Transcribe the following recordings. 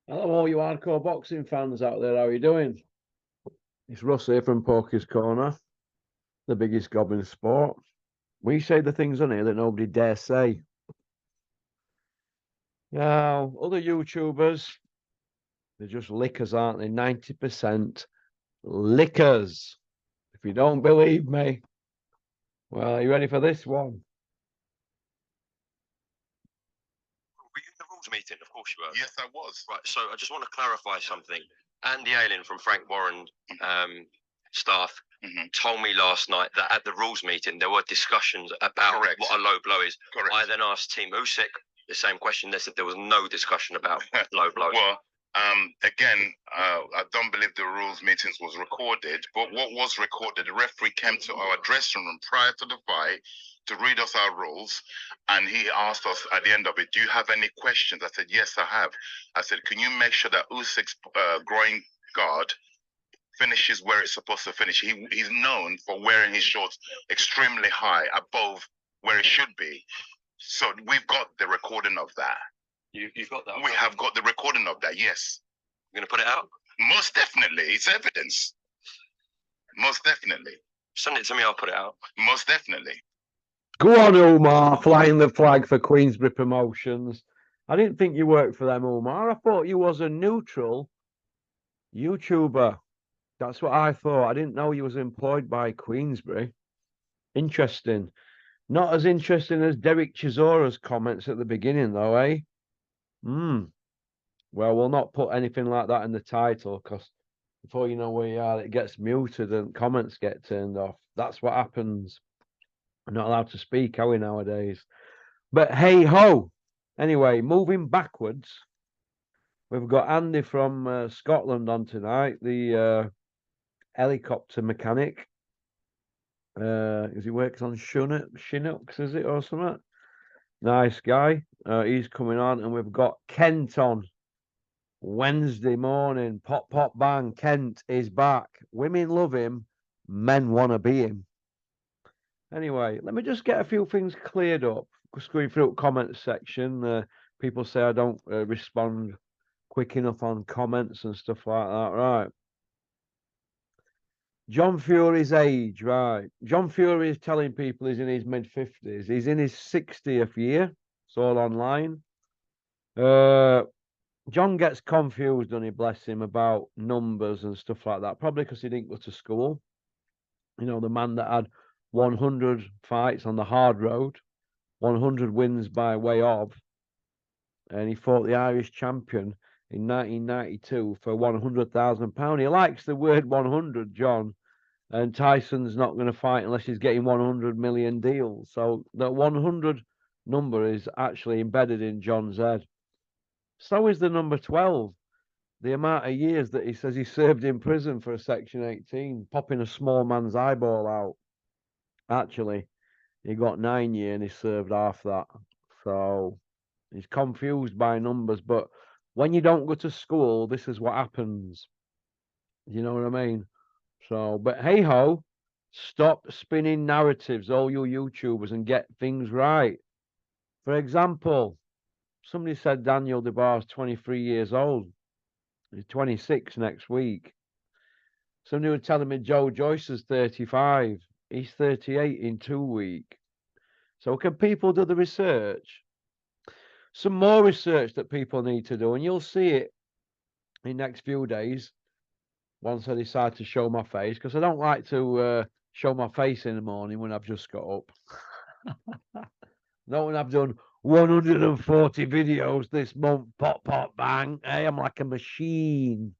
Hello, all you hardcore boxing fans out there. How are you doing? It's Russ here from Poker's Corner, the biggest gob in sport. We say the things on here that nobody dare say. Now, other YouTubers, they're just lickers, aren't they? 90% lickers. If you don't believe me, well, are you ready for this one? Were you in the rules meeting? Of course you were. Yes, I was. Right. So I just want to clarify something. Andy Ayling from Frank Warren staff told me last night that at the rules meeting there were discussions about Correct. what a low blow is. Correct. I then asked Team Usyk the same question. They said there was no discussion about low blows. Well, again, I don't believe the rules meetings was recorded, but what was recorded, the referee came to our dressing room prior to the fight to read us our rules, and he asked us at the end of it, do you have any questions? I said, yes, I have. I said, can you make sure that Usyk's groin guard finishes where it's supposed to finish? He's known for wearing his shorts extremely high, above where it should be. So we've got the recording of that. You've got that? We have got the recording of that, yes. You're going to put it out? Most definitely. It's evidence. Most definitely. Send it to me, I'll put it out. Most definitely. Go on, Umar, flying the flag for Queensbury Promotions. I didn't think you worked for them, Umar. I thought you was a neutral YouTuber. That's what I thought. I didn't know you was employed by Queensbury. Interesting. Not as interesting as Derek Chisora's comments at the beginning, though, eh? Hmm. Well, we'll not put anything like that in the title because before you know where you are, it gets muted and comments get turned off. That's what happens. We're not allowed to speak, are we, nowadays? But hey ho. Anyway, moving backwards, we've got Andy from Scotland on tonight, the helicopter mechanic. He works on Chinooks, is it, or something? Nice guy. He's coming on, and we've got Kent on Wednesday morning. Pop, pop, bang. Kent is back. Women love him. Men want to be him. Anyway, let me just get a few things cleared up. Just going through the comments section. People say I don't respond quick enough on comments and stuff like that. Right. John Fury's age, right. John Fury is telling people he's in his mid-50s. He's in his 60th year. It's all online. John gets confused, doesn't he, bless him, about numbers and stuff like that. Probably because he didn't go to school. You know, the man that had 100 fights on the hard road, 100 wins by way of, and he fought the Irish champion in 1992 for £100,000. He likes the word 100, John. And Tyson's not going to fight unless he's getting 100 million deals. So the 100 number is actually embedded in John's head. So is the number 12. The amount of years that he says he served in prison for a Section 18, popping a small man's eyeball out. Actually, he got 9 years and he served half that. So he's confused by numbers. But when you don't go to school, this is what happens. You know what I mean? So, but hey ho, stop spinning narratives, all you YouTubers, and get things right. For example, somebody said Daniel Dubois is 23 years old. He's 26 next week. Somebody was telling me Joe Joyce is 35. He's 38 in 2 weeks. So can people do the research? Some more research that people need to do, and you'll see it in the next few days once I decide to show my face, because I don't like to show my face in the morning when I've just got up. Not when I've done 140 videos this month, pop, pop, bang. Hey, I'm like a machine.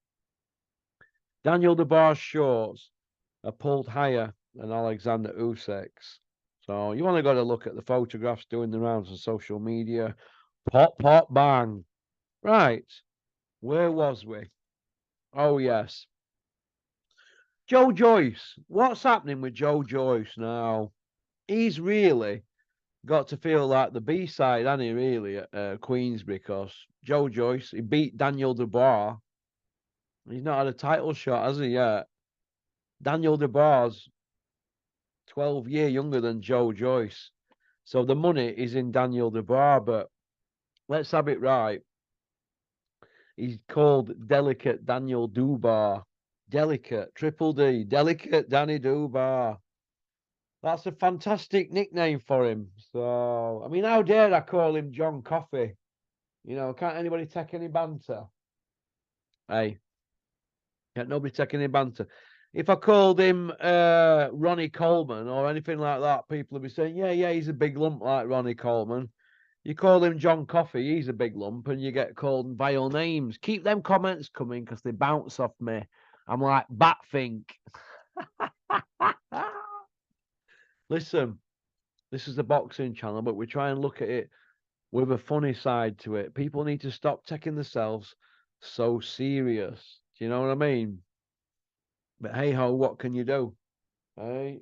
Daniel Dubois shorts are pulled higher than Alexander Usyk's. So you want to go to look at the photographs doing the rounds on social media. Pop, pop, bang. Right. Where was we? Oh, yes. Joe Joyce. What's happening with Joe Joyce now? He's really got to feel like the B side, hasn't he, really, at Queensbury? Because Joe Joyce, he beat Daniel Dubois. He's not had a title shot, has he, yet? Daniel Dubois, 12 years younger than Joe Joyce. So the money is in Daniel Dubois, but let's have it right. He's called Delicate Daniel Dubois. Delicate, Triple D, Delicate Danny Dubois. That's a fantastic nickname for him. So, I mean, how dare I call him John Coffey? You know, can't anybody take any banter? Hey, can't nobody take any banter? If I called him Ronnie Coleman or anything like that, people would be saying, yeah, he's a big lump like Ronnie Coleman. You call him John Coffey, he's a big lump, and you get called vile names. Keep them comments coming because they bounce off me. I'm like Batfink. Listen, this is the boxing channel, but we try and look at it with a funny side to it. People need to stop taking themselves so serious. Do you know what I mean? But hey ho, what can you do? Hey,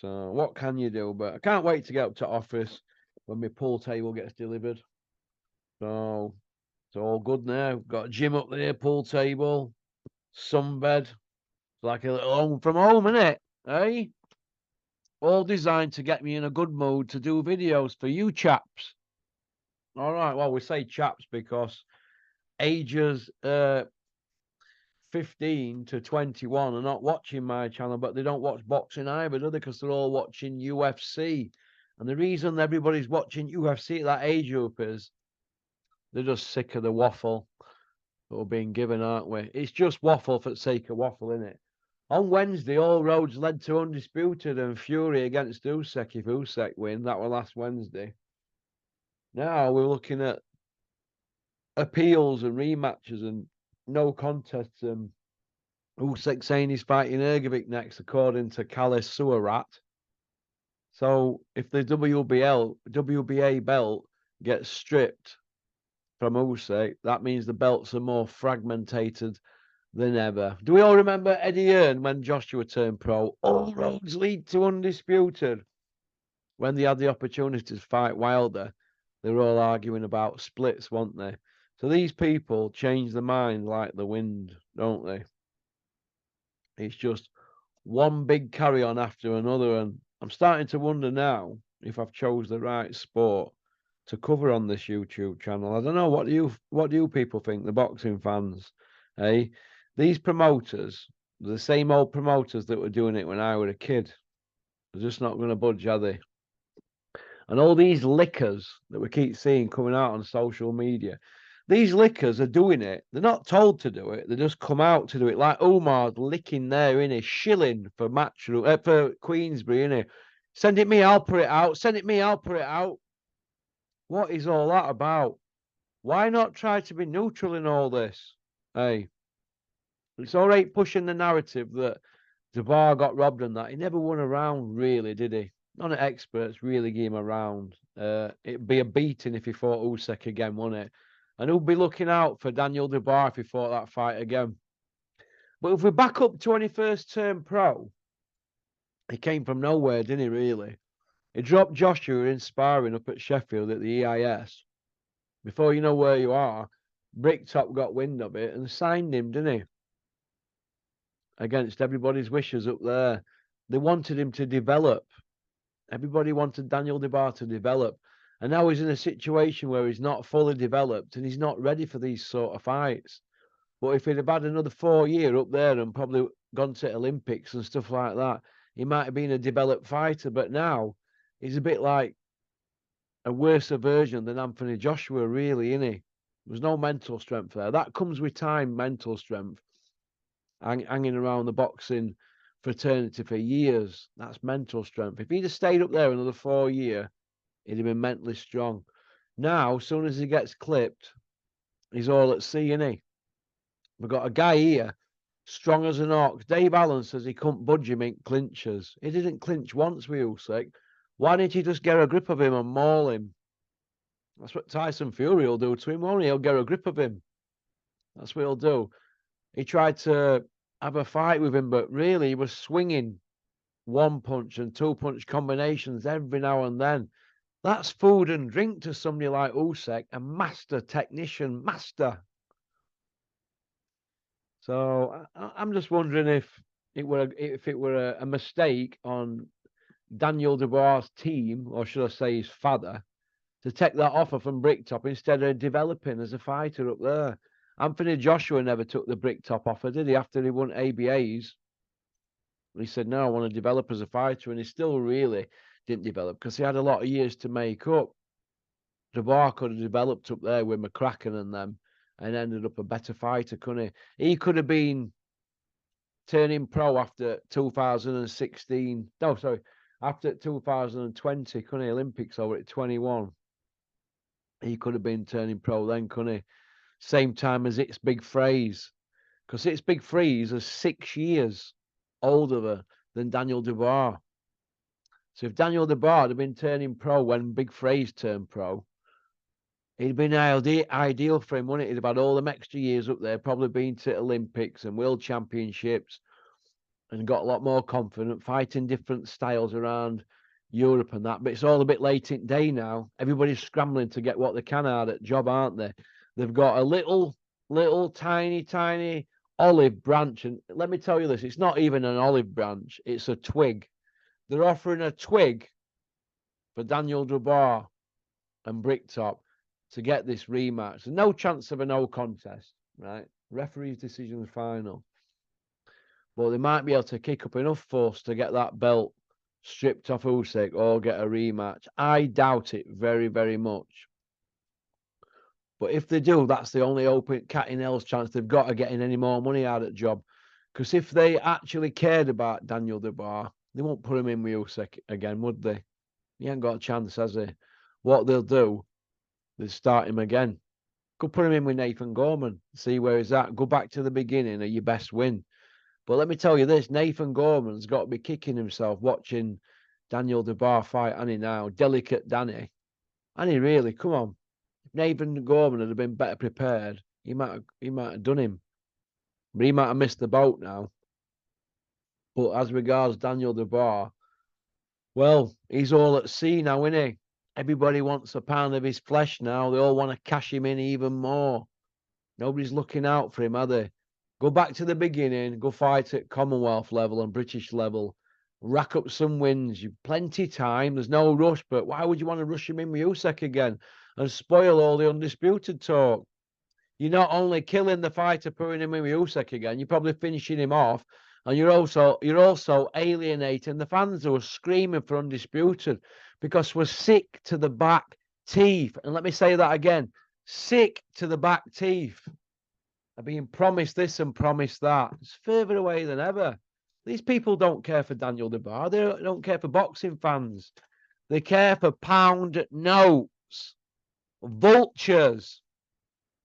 so what can you do? But I can't wait to get up to office when my pool table gets delivered. So it's all good now. Got a gym up there, pool table, sunbed. It's like a little home from home, innit? Hey? All designed to get me in a good mood to do videos for you chaps. All right, well, we say chaps because ages 15 to 21 are not watching my channel, but they don't watch boxing either, do they? Because they're all watching UFC. And the reason everybody's watching UFC at that age group is they're just sick of the waffle that we're being given, aren't we? It's just waffle for the sake of waffle, isn't it? On Wednesday, all roads led to Undisputed and Fury against Usyk if Usyk win. That was last Wednesday. Now we're looking at appeals and rematches and no contests. Usyk saying he's fighting Ergovic next, according to Kalis Suarat. So if the WBA belt gets stripped from Usyk, that means the belts are more fragmented than ever. Do we all remember Eddie Hearn when Joshua turned pro? All roads lead to Undisputed. When they had the opportunity to fight Wilder, they were all arguing about splits, weren't they? So these people change their mind like the wind, don't they? It's just one big carry on after another, and I'm starting to wonder now if I've chose the right sport to cover on this YouTube channel. I don't know. What do you people think, the boxing fans? Hey, these promoters, the same old promoters that were doing it when I was a kid, they're just not going to budge, are they? And all these lickers that we keep seeing coming out on social media, these lickers are doing it. They're not told to do it. They just come out to do it. Like Omar's licking there, innit? Shilling for for Queensbury, innit? Send it me, I'll put it out. Send it me, I'll put it out. What is all that about? Why not try to be neutral in all this? Hey, it's all right pushing the narrative that Dubois got robbed and that. He never won a round, really, did he? None of the experts really gave him a round. It'd be a beating if he fought Usyk again, wouldn't it? And who'd be looking out for Daniel Dubois if he fought that fight again? But if we back up to when he first turned pro, he came from nowhere, didn't he, really? He dropped Joshua in sparring up at Sheffield at the EIS. Before you know where you are, Bricktop got wind of it and signed him, didn't he? Against everybody's wishes up there. They wanted him to develop. Everybody wanted Daniel Dubois to develop. And now he's in a situation where he's not fully developed and he's not ready for these sort of fights. But if he'd have had another 4 years up there and probably gone to Olympics and stuff like that, he might have been a developed fighter. But now he's a bit like a worse version than Anthony Joshua, really, isn't he? There's no mental strength there. That comes with time, mental strength. Hanging around the boxing fraternity for years. That's mental strength. If he'd have stayed up there another 4 years, he'd have been mentally strong. Now, as soon as he gets clipped, he's all at sea, isn't he? We've got a guy here, strong as an ox. Dave Allen says he couldn't budge him in clinches. He didn't clinch once with Usyk. Why didn't he just get a grip of him and maul him? That's what Tyson Fury will do to him, won't he? He'll get a grip of him. That's what he'll do. He tried to have a fight with him, but really he was swinging one punch and two punch combinations every now and then. That's food and drink to somebody like Usyk, a master technician, master. So I'm just wondering if it were a mistake on Daniel Dubois' team, or should I say his father, to take that offer from Bricktop instead of developing as a fighter up there. Anthony Joshua never took the Bricktop offer, did he? After he won ABAs, he said, no, I want to develop as a fighter. And he still really didn't develop because he had a lot of years to make up. Dubois could have developed up there with McCracken and them and ended up a better fighter, couldn't he? He could have been turning pro after 2016. No, sorry, after 2020, couldn't he? Olympics over at 21. He could have been turning pro then, couldn't he? Same time as It's Big Freeze. Because It's Big Freeze is 6 years older than Daniel Dubois. So if Daniel Dubois had been turning pro when Big Freeze turned pro, it'd been ideal for him, wouldn't it? He'd have had all them extra years up there, probably been to Olympics and World Championships and got a lot more confident, fighting different styles around Europe and that. But it's all a bit late in the day now. Everybody's scrambling to get what they can out of job, aren't they? They've got a little, tiny olive branch. And let me tell you this, it's not even an olive branch. It's a twig. They're offering a twig for Daniel Dubois and Bricktop to get this rematch. There's no chance of a no contest, right? Referee's decision is final. But they might be able to kick up enough force to get that belt stripped off Usyk or get a rematch. I doubt it very, very much. But if they do, that's the only open cat in hell's chance they've got of getting any more money out of the job. Because if they actually cared about Daniel Dubois, they won't put him in with Usyk again, would they? He ain't got a chance, has he? What they'll do, they'll start him again. Go put him in with Nathan Gorman. See where he's at. Go back to the beginning of your best win. But let me tell you this, Nathan Gorman's got to be kicking himself watching Daniel Dubois fight, hasn't he now? Delicate Danny. And he really, come on. If Nathan Gorman had been better prepared, he might have done him. But he might have missed the boat now. But as regards Daniel Dubois, well, he's all at sea now, isn't he? Everybody wants a pound of his flesh now. They all want to cash him in even more. Nobody's looking out for him, are they? Go back to the beginning. Go fight at Commonwealth level and British level. Rack up some wins. You've plenty time. There's no rush. But why would you want to rush him in with Usyk again and spoil all the undisputed talk? You're not only killing the fighter, putting him in with Usyk again, you're probably finishing him off. And you're also alienating the fans who are screaming for undisputed because we're sick to the back teeth. And let me say that again. Sick to the back teeth. Are being promised this and promised that. It's further away than ever. These people don't care for Daniel Dubois. They don't care for boxing fans. They care for pound notes, vultures.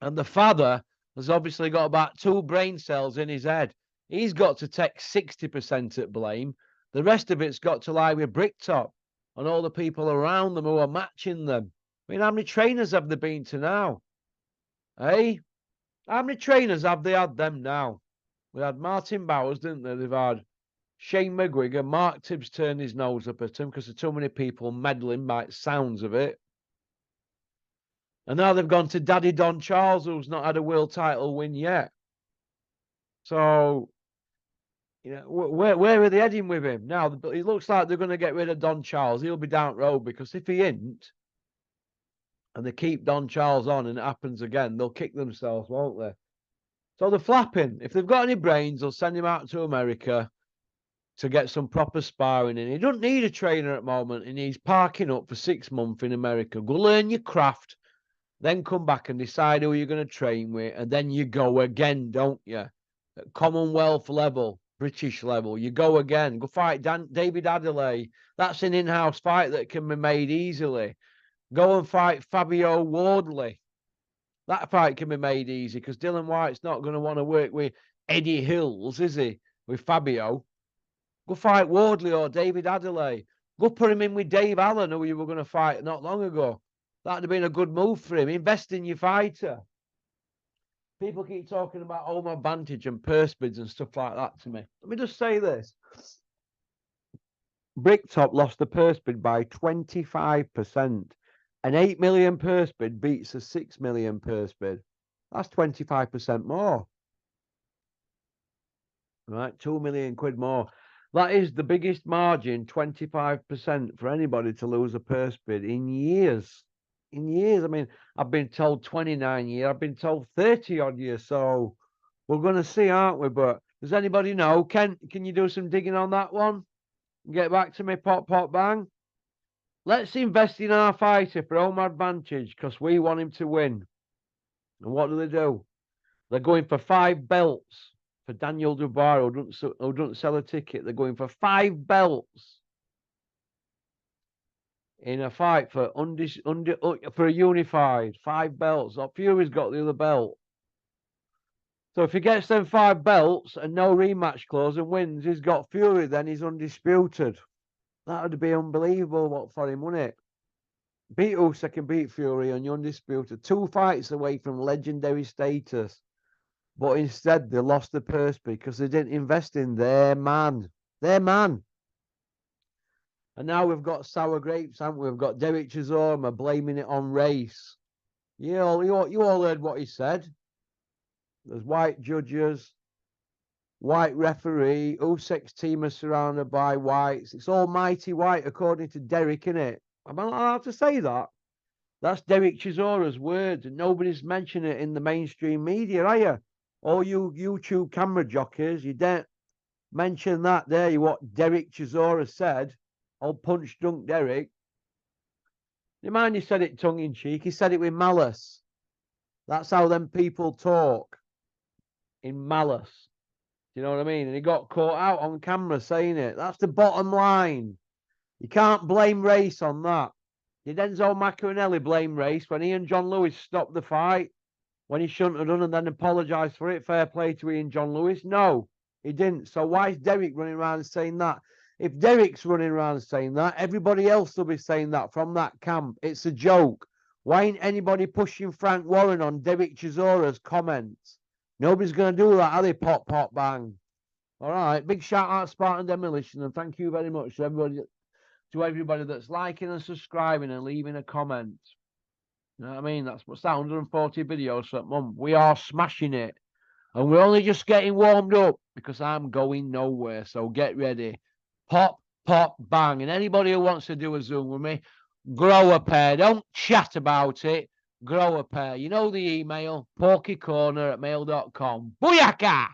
And the father has obviously got about 2 brain cells in his head. He's got to take 60% at blame. The rest of it's got to lie with Bricktop and all the people around them who are matching them. I mean, how many trainers have they been to now? Eh? How many trainers have they had them now? We had Martin Bowers, didn't they? They've had Shane McGuigan. Mark Tibbs turned his nose up at him because there's too many people meddling by the sounds of it. And now they've gone to Daddy Don Charles, who's not had a world title win yet. So, you know, where are they heading with him? Now, it looks like they're going to get rid of Don Charles. He'll be down the road because if he isn't, and they keep Don Charles on and it happens again, they'll kick themselves, won't they? So they're flapping. If they've got any brains, they'll send him out to America to get some proper sparring in. He doesn't need a trainer at the moment, and he's parking up for 6 months in America. Go learn your craft, then come back and decide who you're going to train with, and then you go again, don't you? At Commonwealth level, British level, you go again. Go fight David Adelaide. That's an in-house fight that can be made easily. Go and fight Fabio Wardley. That fight can be made easy because Dylan White's not going to want to work with Eddie Hills, is he? With Fabio. Go fight Wardley or David Adelaide. Go put him in with Dave Allen, who you were going to fight not long ago. That'd have been a good move for him. Invest in your fighter. People keep talking about home advantage and purse bids and stuff like that to me. Let me just say this. Bricktop lost the purse bid by 25%. An 8 million purse bid beats a 6 million purse bid. That's 25% more. Right, 2 million quid more. That is the biggest margin, 25% for anybody to lose a purse bid in years. in years. I mean, I've been told 29 years. I've been told 30 odd years. So we're going to see, aren't we? But does anybody know? Can you do some digging on that one? Get back to me, pop, pop, bang. Let's invest in our fighter for home advantage because we want him to win. And what do? They're going for 5 belts for Daniel Dubois, who doesn't sell a ticket. They're going for 5 belts in a fight for for a unified 5 belts. Fury's got the other belt. So if he gets them 5 belts and no rematch clause and wins, he's got Fury. Then he's undisputed. That would be unbelievable for him, wouldn't it? Beat Usyk and beat Fury and you're undisputed. 2 fights away from legendary status. But instead, they lost the purse because they didn't invest in their man. Their man. And now we've got sour grapes, haven't we? We've got Derek Chisora blaming it on race. You all heard what he said. There's white judges, white referee, Usyk's team are surrounded by whites. It's almighty white, according to Derek, innit? Am I not allowed to say that? That's Derek Chisora's words, and nobody's mentioning it in the mainstream media, are you? All you YouTube camera jockeys, you don't mention that there, what Derek Chisora said. Old punch drunk Derek. You mind he said it tongue in cheek? He said it with malice. That's how them people talk. In malice. Do you know what I mean? And he got caught out on camera saying it. That's the bottom line. You can't blame race on that. Did Enzo Macaronelli blame race when he and John Lewis stopped the fight? When he shouldn't have done and then apologised for it? Fair play to Ian John Lewis? No, he didn't. So why is Derek running around saying that? If Derek's running around saying that, everybody else will be saying that from that camp. It's a joke. Why ain't anybody pushing Frank Warren on Derek Chisora's comments? Nobody's going to do that, are they? Pop, pop, bang. All right. Big shout out Spartan Demolition, and thank you very much to everybody that's liking and subscribing and leaving a comment. You know what I mean? That's what's that, 140 videos for a month. We are smashing it. And we're only just getting warmed up because I'm going nowhere. So get ready. Pop, pop, bang. And anybody who wants to do a Zoom with me, grow a pair. Don't chat about it. Grow a pair. You know the email, porkycorner@mail.com. Booyaka!